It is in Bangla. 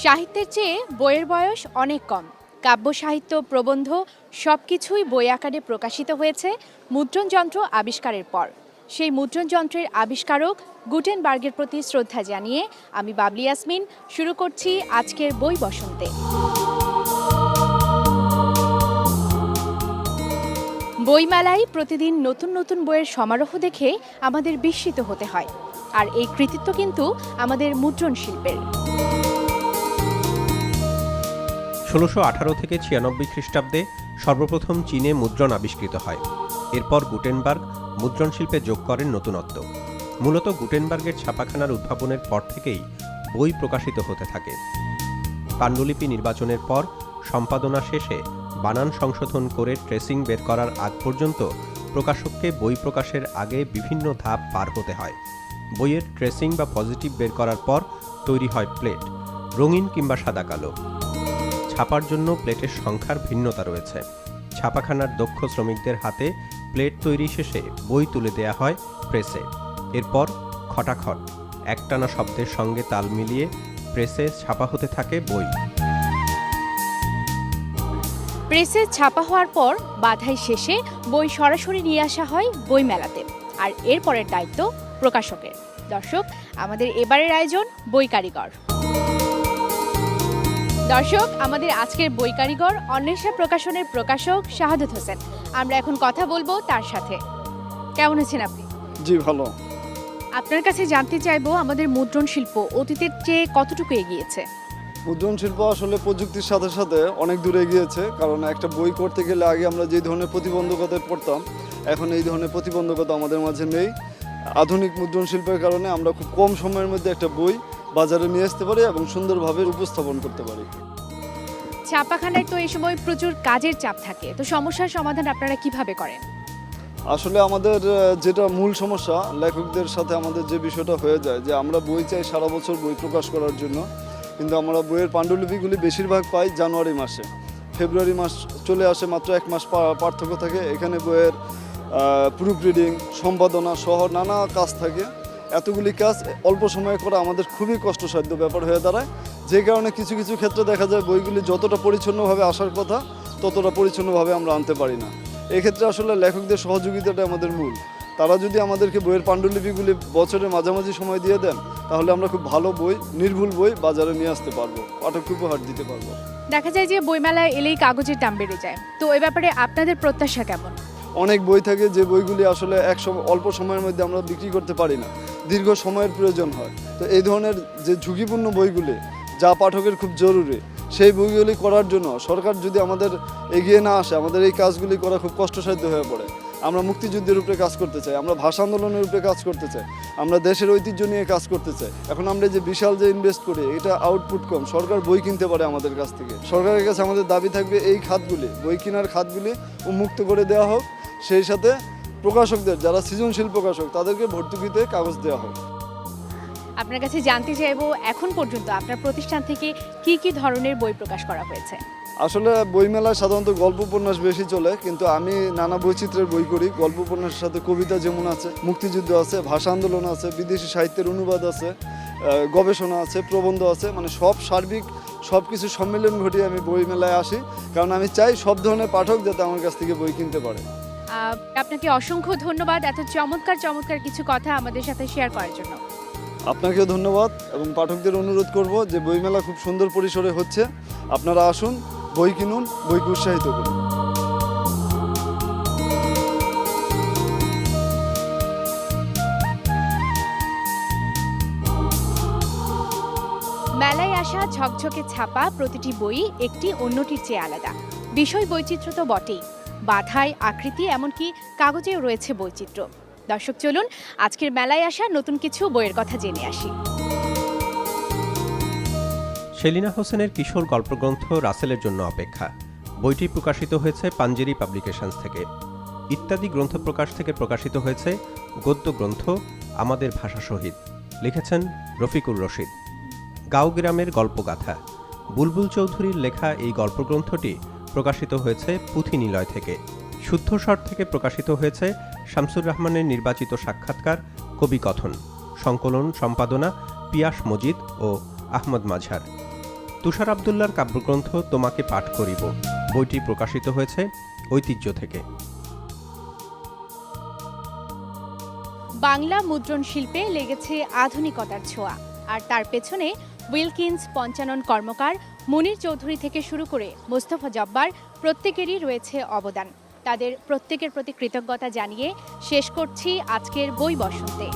সাহিত্যের চেয়ে বইয়ের বয়স অনেক কম। কাব্য সাহিত্য, প্রবন্ধ সবকিছুই বই আকারে প্রকাশিত হয়েছে মুদ্রণযন্ত্র আবিষ্কারের পর। সেই মুদ্রণযন্ত্রের আবিষ্কারক গুটেনবার্গের প্রতি শ্রদ্ধা জানিয়ে আমি বাবলি ইয়াসমিন শুরু করছি আজকের বই বসন্তে। বইমেলায় প্রতিদিন নতুন নতুন বইয়ের সমারোহ দেখে আমাদের বিস্মিত হতে হয়, আর এই কৃতিত্ব কিন্তু আমাদের মুদ্রণ শিল্পের। ১৬১৮ থেকে ৯৬ খ্রিস্টাব্দে সর্বপ্রথম চীনে মুদ্রণ আবিষ্কৃত হয়। এরপর গুটেনবার্গ মুদ্রণ শিল্পে যোগ করেন নতুনত্ব। মূলত গুটেনবার্গের ছাপাখানার উদ্ভাবনের পর থেকেই বই প্রকাশিত হতে থাকে। পাণ্ডুলিপি নির্বাচনের পর সম্পাদনা শেষে বানান সংশোধন করে ট্রেসিং বের করার আগ পর্যন্ত প্রকাশককে বই প্রকাশের আগে বিভিন্ন ধাপ পার হতে হয়। বইয়ের ট্রেসিং বা পজিটিভ বের করার পর তৈরি হয় প্লেট, রঙিন কিংবা সাদা কালো। ছাপার জন্য প্লেটের সংখ্যার ভিন্নতা রয়েছে। ছাপাখানার দক্ষ শ্রমিকদের হাতে প্লেট তৈরি শেষে বই তুলে দেয়া হয় প্রেসে। এরপর খটাখট একটানা শব্দের সঙ্গে তাল মিলিয়ে প্রেসে ছাপা হতে থাকে বই। প্রেসে ছাপা হওয়ার পর বাধাই শেষে বই সরাসরি নিয়ে আসা হয় বইমেলাতে, আর এরপরের দায়িত্ব প্রকাশকের। দর্শক, আমাদের এবারের আয়োজন বই কারিগর। দর্শক, আমাদের আজকের বই কারিগর অন্বেষা প্রকাশনের প্রকাশক শাহাদত হোসেন। আমরা এখন কথা বলবো তার সাথে। কেমন আছেন আপনি? জি ভালো। আপনার কাছে জানতে চাইবো, আমাদের মুদ্রণ শিল্প অতীতের চেয়ে কতটুকু এগিয়েছে? মুদ্রণ শিল্প আসলে প্রযুক্তির সাথে সাথে অনেক দূরে এগিয়েছে। কারণ একটা বই করতে গেলে আগে আমরা যে ধরনের প্রতিবন্ধকতায় পড়তাম, এখন এই ধরনের প্রতিবন্ধকতা আমাদের মাঝে নেই। আধুনিক মুদ্রণ শিল্পের কারণে আমরা খুব কম সময়ের মধ্যে একটা বই বাজারে নিয়ে আসতে পারি এবং সুন্দরভাবে উপস্থাপন করতে পারি। ছাপাখানায় তো এই সময় প্রচুর কাজের চাপ থাকে, তো সমস্যার সমাধান আপনারা কিভাবে করেন? আসলে আমাদের যেটা মূল সমস্যা, লেখকদের সাথে আমাদের যে বিষয়টা হয়ে যায় যে আমরা বই চাই সারা বছর বই প্রকাশ করার জন্য, কিন্তু আমরা বইয়ের পাণ্ডুলিপিগুলি বেশিরভাগ পাই জানুয়ারি মাসে। ফেব্রুয়ারি মাস চলে আসে, মাত্র এক মাস পার্থক্য থাকে। এখানে বইয়ের প্রুফ রিডিং, সম্পাদনা সহ নানা কাজ থাকে। এতগুলি কাজ অল্প সময়ে করা আমাদের খুবই কষ্টসাধ্য ব্যাপার হয়ে দাঁড়ায়, যে কারণে কিছু কিছু ক্ষেত্রে দেখা যায় বইগুলি যতটা পরিচ্ছন্নভাবে আসার কথা ততটা পরিচ্ছন্নভাবে আমরা আনতে পারি না। এক্ষেত্রে আসলে লেখকদের সহযোগিতাটা আমাদের মূল। তারা যদি আমাদেরকে বইয়ের পাণ্ডুলিপিগুলি বছরের মাঝামাঝি সময় দিয়ে দেন, তাহলে আমরা খুব ভালো বই, নির্ভুল বই বাজারে নিয়ে আসতে পারবো, পাঠককে উপহার দিতে পারবো। দেখা যায় যে বইমেলায় এলেই কাগজের দাম বেড়ে যায়, তো এই ব্যাপারে আপনাদের প্রত্যাশা কেমন? অনেক বই থাকে যে বইগুলি আসলে অল্প সময়ের মধ্যে আমরা বিক্রি করতে পারি না, দীর্ঘ সময়ের প্রয়োজন হয়। তো এই ধরনের যে ঝুঁকিপূর্ণ বইগুলি, যা পাঠকের খুব জরুরি, সেই বইগুলি করার জন্য সরকার যদি আমাদের এগিয়ে না আসে, আমাদের এই কাজগুলি করা খুব কষ্টসাধ্য হয়ে পড়ে। আমরা মুক্তিযুদ্ধের উপরে কাজ করতে চাই, আমরা ভাষা আন্দোলনের উপরে কাজ করতে চাই, আমরা দেশের ঐতিহ্য নিয়ে কাজ করতে চাই। এখন আমরা যে বিশাল যে ইনভেস্ট করি, এটা আউটপুট কম, সরকার বই কিনতে পারে আমাদের কাছ থেকে। সরকারের কাছে আমাদের দাবি থাকবে এই খাতগুলি, বই কেনার খাতগুলি উন্মুক্ত করে দেওয়া হোক। সেই সাথে প্রকাশকদের, যারা সৃজনশীল প্রকাশক, তাদেরকে ভর্তুকিতে কাগজ দেওয়া হোক। আপনার কাছে জানতে চাইবো, এখন পর্যন্ত আপনার প্রতিষ্ঠান থেকে কি কি ধরনের বই প্রকাশ করা হয়েছে? আসলে বইমেলায় সাধারণত গল্প উপন্যাস বেশি চলে, কিন্তু আমি নানা বৈচিত্র্যের বই করি। গল্প উপন্যাসের সাথে কবিতা যেমন আছে, মুক্তিযুদ্ধ আছে, ভাষা আন্দোলন আছে, বিদেশি সাহিত্যের অনুবাদ আছে, গবেষণা আছে, প্রবন্ধ আছে, মানে সার্বিক সব কিছু সম্মেলন ঘটিয়ে আমি বইমেলায় আসি। কারণ আমি চাই সব ধরনের পাঠক যাতে আমার কাছ থেকে বই কিনতে পারে। আপনাকে অসংখ্য ধন্যবাদ এত চমৎকার চমৎকার কিছু কথা আমাদের সাথে শেয়ার করার জন্য। আপনাকেও ধন্যবাদ, এবং পাঠকদের অনুরোধ করব যে বইমেলা খুব সুন্দর পরিসরে হচ্ছে, আপনারা আসুন, বই কিনুন, বইকে উৎসাহিত করুন। মেলায় আসা ঝকঝকে ছাপা প্রতিটি বই একটি অন্যটির চেয়ে আলাদা। বিষয় বৈচিত্র্য তো বটেই, বাধাই, আকৃতি, এমনকি কাগজেও রয়েছে বৈচিত্র্য। দর্শক, চলুন আজকের মেলায় আসা নতুন কিছু বইয়ের কথা জেনে আসি। সেলিনা হোসেনের কিশোর গল্পগ্রন্থ রাসেলের জন্য অপেক্ষা। বইটি প্রকাশিত হয়েছে পাঞ্জেরি পাবলিকেশনস থেকে। ইত্যাদি গ্রন্থ প্রকাশ থেকে প্রকাশিত হয়েছে গদ্য গ্রন্থ আমাদের ভাষা শহীদ, লিখেছেন রফিকুর রশিদ। গাঁও গ্রামের গল্পগাথা। বুলবুল চৌধুরীর লেখা এই গল্পগ্রন্থটি প্রকাশিত হয়েছে পুঁথি নিলয় থেকে। শুদ্ধস্বর থেকে প্রকাশিত হয়েছে শামসুর রহমানের নির্বাচিত সাক্ষাৎকার কবি কথন। সংকলন সম্পাদনা পিয়াস মজিদ ও আহমদ মাঝার। তুষার আব্দুল্লাহর কাব্যগ্রন্থ তোমাকে পাঠ করিব বইটি প্রকাশিত হয়েছে ঐতিহ্য থেকে। বাংলা মুদ্রণ শিল্পে লেগেছে আধুনিকতার ছোঁয়া, আর তার পেছনে উইলকিন্স, পঞ্চানন কর্মকার, মুনির চৌধুরী থেকে শুরু করে মোস্তফা জব্বার প্রত্যেকেরই রয়েছে অবদান। তাদের প্রত্যেকের প্রতি কৃতজ্ঞতা জানিয়ে শেষ করছি আজকের বই বসন্তে।